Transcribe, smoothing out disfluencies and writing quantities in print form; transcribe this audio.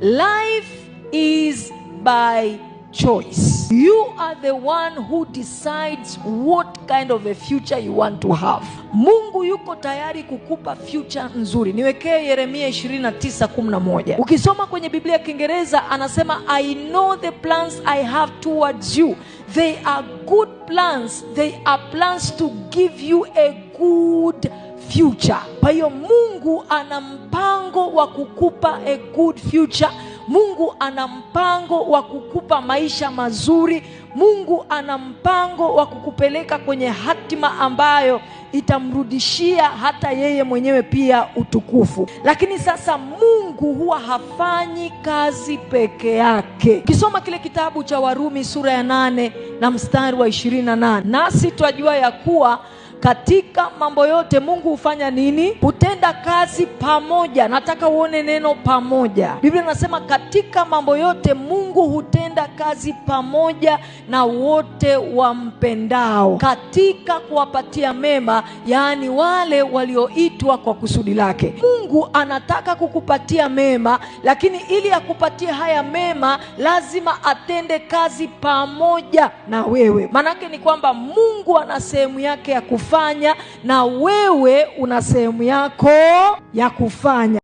Life is by choice. You are the one who decides what kind of a future you want to have. Mungu yuko tayari kukupa future nzuri. Niwekee Yeremia 29:11. Ukisoma kwenye Biblia ya Kiingereza anasema, I know the plans I have towards you. They are good plans. They are plans to give you a good future. Kwa hiyo Mungu ana mpango wa kukupa a good future. Mungu ana mpango wa kukupa maisha mazuri. Mungu ana mpango wa kukupeleka kwenye hatima ambayo itamrudishia hata yeye mwenyewe pia utukufu. Lakini sasa Mungu huwa hafanyi kazi peke yake. Ukisoma kile kitabu cha Warumi sura ya 8 na mstari wa 28, nasi twajua ya kuwa katika mambo yote Mungu hufanya nini? Hutenda kazi pamoja. Nataka uone neno pamoja. Biblia inasema katika mambo yote Mungu hutenda kazi pamoja na wote wampendao, katika kuwapatia mema, yaani wale walioitwa kwa kusudi lake. Mungu anataka kukupatia mema, lakini ili akupatie haya mema lazima atende kazi pamoja na wewe. Manake ni kwamba Mungu ana sehemu yake ya kufanya na wewe una sehemu yako ya kufanya.